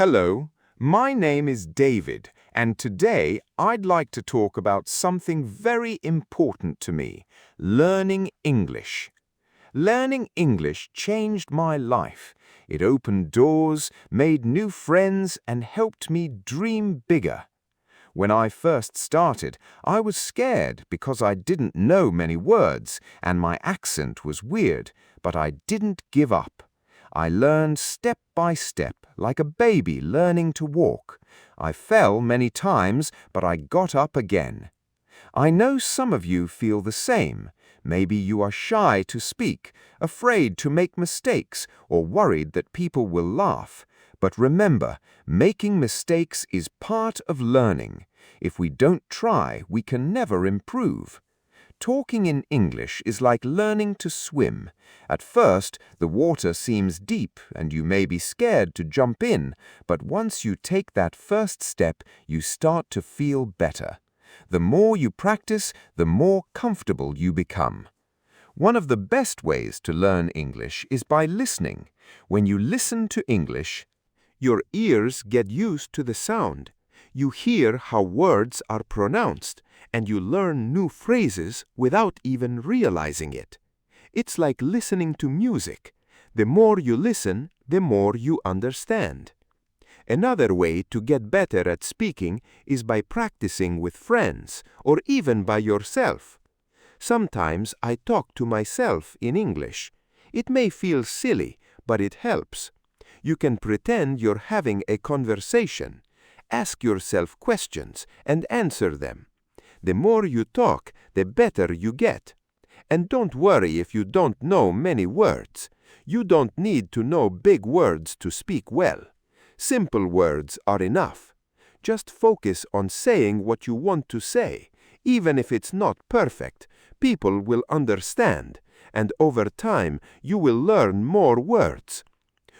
Hello, my name is David, and today I'd like to talk about something very important to me, learning English. Learning English changed my life. It opened doors, made new friends, and helped me dream bigger. When I first started, I was scared because I didn't know many words and my accent was weird, but I didn't give up. I learned step by step, like a baby learning to walk. I fell many times, but I got up again. I know some of you feel the same. Maybe you are shy to speak, afraid to make mistakes, or worried that people will laugh. But remember, making mistakes is part of learning. If we don't try, we can never improve. Talking in English is like learning to swim. At first, the water seems deep and you may be scared to jump in, but once you take that first step, you start to feel better. The more you practice, the more comfortable you become. One of the best ways to learn English is by listening. When you listen to English, your ears get used to the sound. You hear how words are pronounced, and you learn new phrases without even realizing it. It's like listening to music. The more you listen, the more you understand. Another way to get better at speaking is by practicing with friends or even by yourself. Sometimes I talk to myself in English. It may feel silly, but it helps. You can pretend you're having a conversation. Ask yourself questions and answer them. The more you talk, the better you get. And don't worry if you don't know many words. You don't need to know big words to speak well. Simple words are enough. Just focus on saying what you want to say. Even if it's not perfect, people will understand, and over time you will learn more words.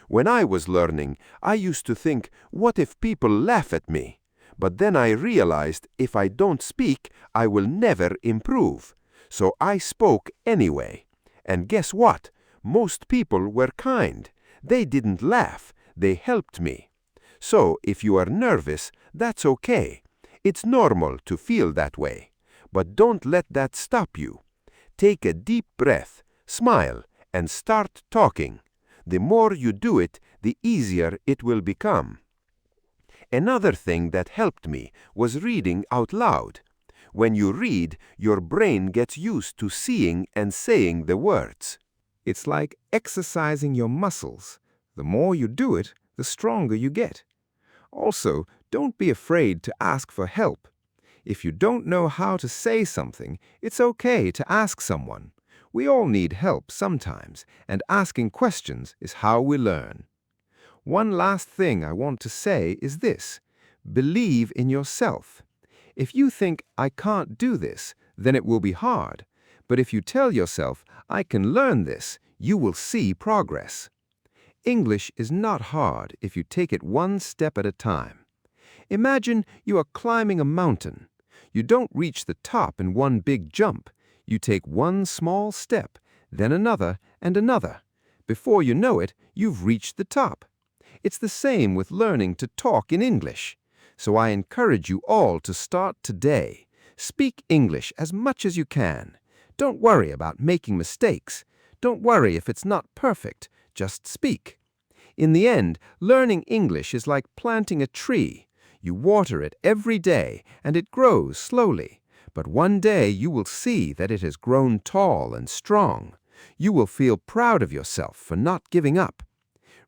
When I was learning, I used to think, what if people laugh at me? But then I realized if I don't speak, I will never improve. So I spoke anyway. And guess what? Most people were kind. They didn't laugh. They helped me. So if you are nervous, that's okay. It's normal to feel that way. But don't let that stop you. Take a deep breath, smile, and start talking. The more you do it, the easier it will become. Another thing that helped me was reading out loud. When you read, your brain gets used to seeing and saying the words. It's like exercising your muscles. The more you do it, the stronger you get. Also, don't be afraid to ask for help. If you don't know how to say something, it's okay to ask someone. We all need help sometimes, and asking questions is how we learn. One last thing I want to say is this: believe in yourself. If you think, I can't do this, then it will be hard. But if you tell yourself, I can learn this, you will see progress. English is not hard if you take it one step at a time. Imagine you are climbing a mountain. You don't reach the top in one big jump. You take one small step, then another and another. Before you know it, you've reached the top. It's the same with learning to talk in English. So I encourage you all to start today. Speak English as much as you can. Don't worry about making mistakes. Don't worry if it's not perfect. Just speak. In the end, learning English is like planting a tree. You water it every day, and it grows slowly. But one day you will see that it has grown tall and strong. You will feel proud of yourself for not giving up.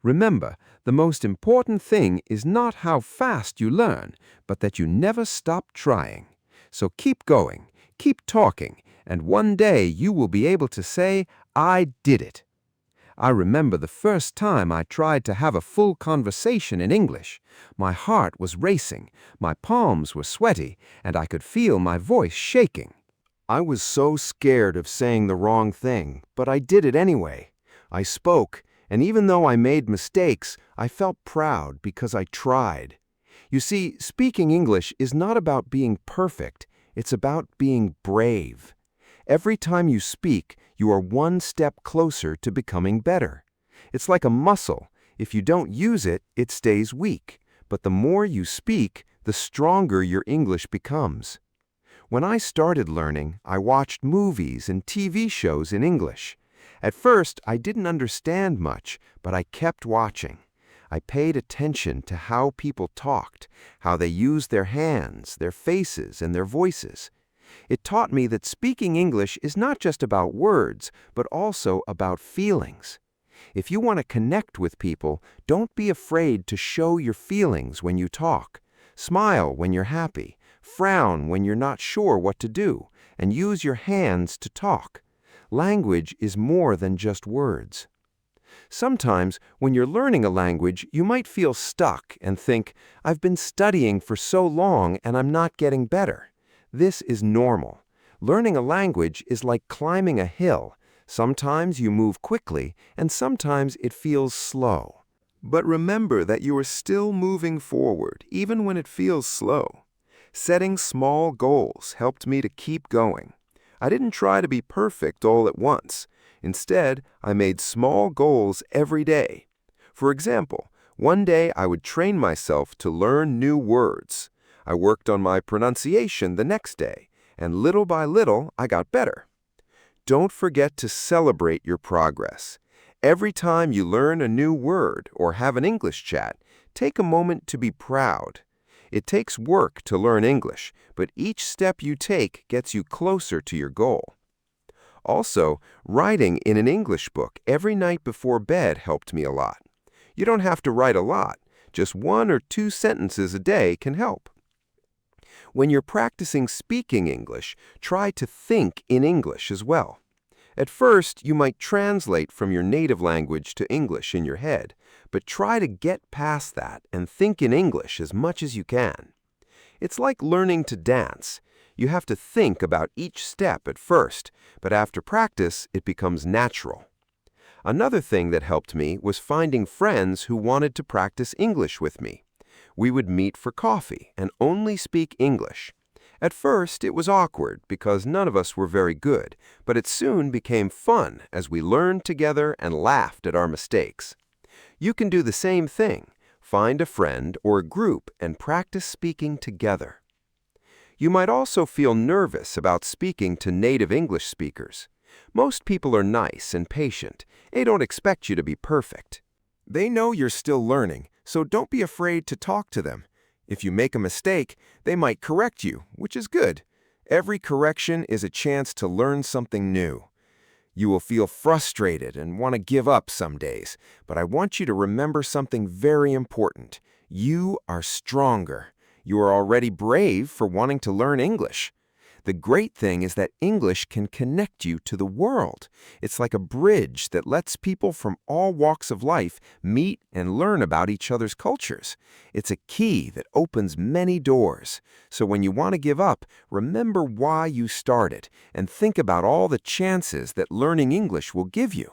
Remember, the most important thing is not how fast you learn, but that you never stop trying. So keep going, keep talking, and one day you will be able to say, I did it. I remember the first time I tried to have a full conversation in English. My heart was racing, my palms were sweaty, and I could feel my voice shaking. I was so scared of saying the wrong thing, but I did it anyway. I spoke, and even though I made mistakes, I felt proud because I tried. You see, speaking English is not about being perfect, it's about being brave. Every time you speak, you are one step closer to becoming better. It's like a muscle. If you don't use it, it stays weak. but the more you speak, the stronger your English becomes. When I started learning, I watched movies and TV shows in English. At first, I didn't understand much, but I kept watching. I paid attention to how people talked, how they used their hands, their faces, and their voices. It taught me that speaking English is not just about words, but also about feelings. If you want to connect with people, don't be afraid to show your feelings when you talk. Smile when you're happy, frown when you're not sure what to do, and use your hands to talk. Language is more than just words. Sometimes, when you're learning a language, you might feel stuck and think, "I've been studying for so long and I'm not getting better." This is normal. Learning a language is like climbing a hill. Sometimes you move quickly, and sometimes it feels slow. But remember that you are still moving forward, even when it feels slow. Setting small goals helped me to keep going. I didn't try to be perfect all at once. Instead, I made small goals every day. For example, one day I would train myself to learn new words. I worked on my pronunciation the next day, and little by little, I got better. Don't forget to celebrate your progress. Every time you learn a new word or have an English chat, take a moment to be proud. It takes work to learn English, but each step you take gets you closer to your goal. Also, writing in an English book every night before bed helped me a lot. You don't have to write a lot. Just 1 or 2 sentences a day can help. When you're practicing speaking English, try to think in English as well. At first, you might translate from your native language to English in your head, but try to get past that and think in English as much as you can. It's like learning to dance. You have to think about each step at first, but after practice, it becomes natural. Another thing that helped me was finding friends who wanted to practice English with me. We would meet for coffee and only speak English. At first, it was awkward because none of us were very good, but it soon became fun as we learned together and laughed at our mistakes. You can do the same thing. Find a friend or a group and practice speaking together. You might also feel nervous about speaking to native English speakers. Most people are nice and patient. They don't expect you to be perfect. They know you're still learning, so don't be afraid to talk to them. If you make a mistake, they might correct you, which is good. Every correction is a chance to learn something new. You will feel frustrated and want to give up some days, but I want you to remember something very important. You are stronger. You are already brave for wanting to learn English. The great thing is that English can connect you to the world. It's like a bridge that lets people from all walks of life meet and learn about each other's cultures. It's a key that opens many doors. So when you want to give up, remember why you started and think about all the chances that learning English will give you.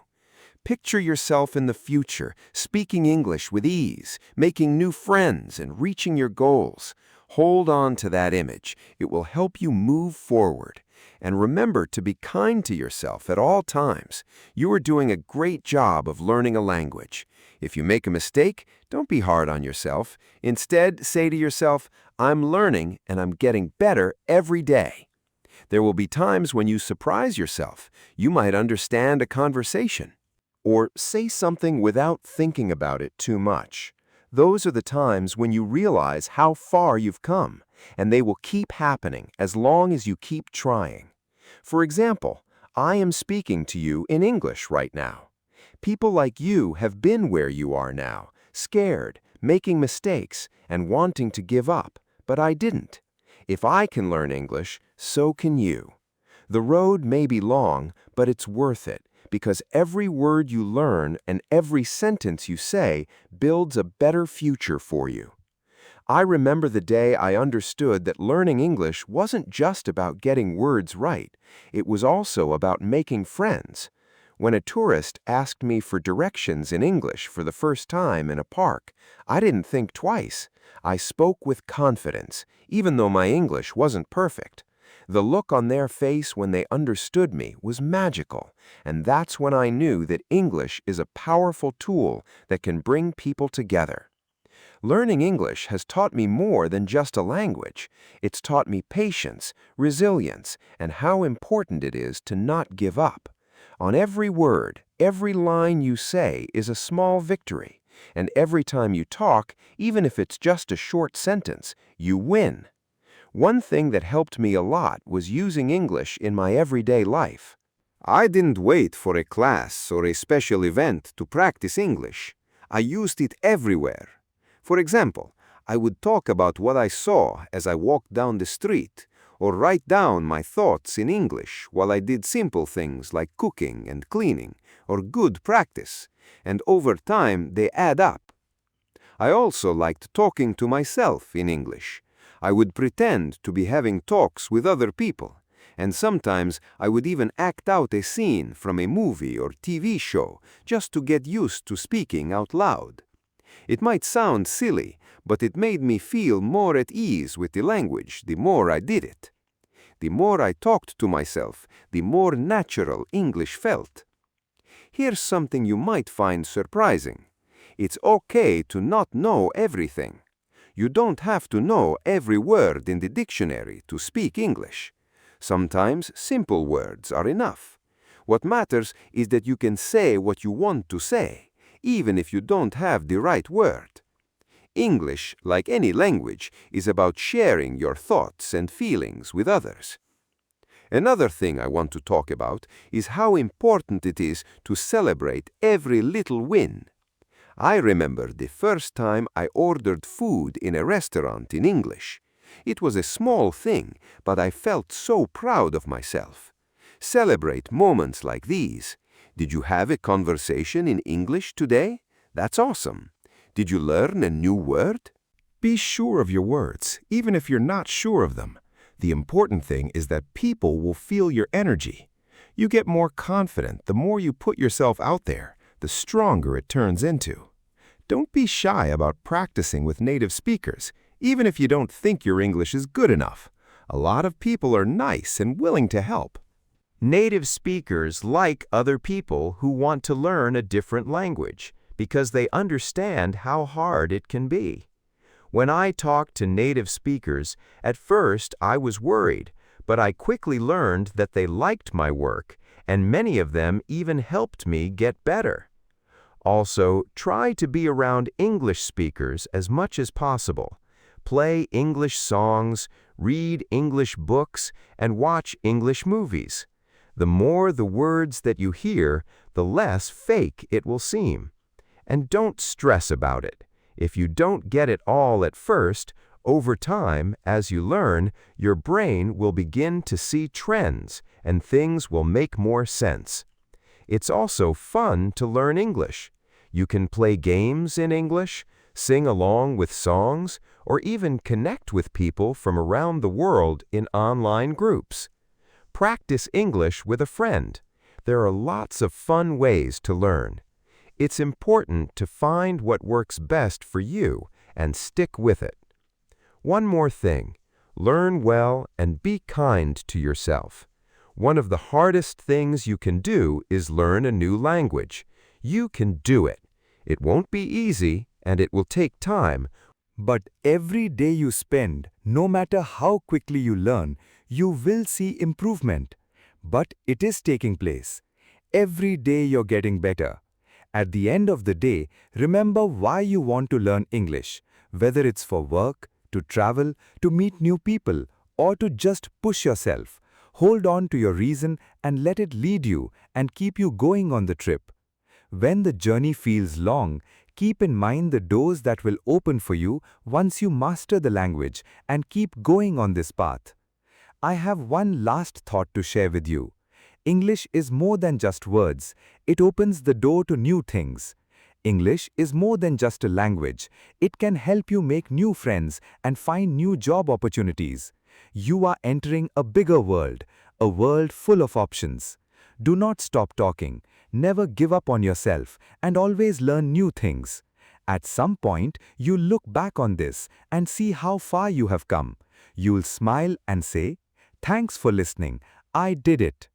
Picture yourself in the future, speaking English with ease, making new friends, and reaching your goals. Hold on to that image. It will help you move forward. And remember to be kind to yourself at all times. You are doing a great job of learning a language. If you make a mistake, don't be hard on yourself. Instead, say to yourself, "I'm learning and I'm getting better every day." There will be times when you surprise yourself. You might understand a conversation or say something without thinking about it too much. Those are the times when you realize how far you've come, and they will keep happening as long as you keep trying. For example, I am speaking to you in English right now. People like you have been where you are now, scared, making mistakes, and wanting to give up, but I didn't. If I can learn English, so can you. The road may be long, but it's worth it, because every word you learn and every sentence you say builds a better future for you. I remember the day I understood that learning English wasn't just about getting words right. It was also about making friends. When a tourist asked me for directions in English for the first time in a park, I didn't think twice. I spoke with confidence, even though my English wasn't perfect. The look on their face when they understood me was magical, and that's when I knew that English is a powerful tool that can bring people together. Learning English has taught me more than just a language. It's taught me patience, resilience, and how important it is to not give up. On every word, every line you say is a small victory, and every time you talk, even if it's just a short sentence, you win. One thing that helped me a lot was using English in my everyday life. I didn't wait for a class or a special event to practice English. I used it everywhere. For example, I would talk about what I saw as I walked down the street, or write down my thoughts in English while I did simple things like cooking and cleaning, or good practice, and over time they add up. I also liked talking to myself in English. I would pretend to be having talks with other people, and sometimes I would even act out a scene from a movie or TV show just to get used to speaking out loud. It might sound silly, but it made me feel more at ease with the language the more I did it. The more I talked to myself, the more natural English felt. Here's something you might find surprising. It's okay to not know everything. You don't have to know every word in the dictionary to speak English. Sometimes simple words are enough. What matters is that you can say what you want to say, even if you don't have the right word. English, like any language, is about sharing your thoughts and feelings with others. Another thing I want to talk about is how important it is to celebrate every little win. I remember the first time I ordered food in a restaurant in English. It was a small thing, but I felt so proud of myself. Celebrate moments like these. Did you have a conversation in English today? That's awesome. Did you learn a new word? Be sure of your words, even if you're not sure of them. The important thing is that people will feel your energy. You get more confident the more you put yourself out there, the stronger it turns into. Don't be shy about practicing with native speakers, even if you don't think your English is good enough. A lot of people are nice and willing to help. Native speakers like other people who want to learn a different language because they understand how hard it can be. When I talked to native speakers, at first I was worried, but I quickly learned that they liked my work, and many of them even helped me get better. Also, try to be around English speakers as much as possible. Play English songs, read English books, and watch English movies. The more the words that you hear, the less fake it will seem. And don't stress about it. If you don't get it all at first, over time, as you learn, your brain will begin to see trends and things will make more sense. It's also fun to learn English. You can play games in English, sing along with songs, or even connect with people from around the world in online groups. Practice English with a friend. There are lots of fun ways to learn. It's important to find what works best for you and stick with it. One more thing, learn well and be kind to yourself. One of the hardest things you can do is learn a new language. You can do it. It won't be easy and it will take time. But every day you spend, no matter how quickly you learn, you will see improvement. But it is taking place. Every day you're getting better. At the end of the day, remember why you want to learn English, whether it's for work, to travel, to meet new people, or to just push yourself. Hold on to your reason and let it lead you and keep you going on the trip. When the journey feels long, keep in mind the doors that will open for you once you master the language and keep going on this path. I have one last thought to share with you. English is more than just words. It opens the door to new things. English is more than just a language. It can help you make new friends and find new job opportunities. You are entering a bigger world, a world full of options. Do not stop talking. Never give up on yourself and always learn new things. At some point, you'll look back on this and see how far you have come. You'll smile and say, "Thanks for listening. I did it."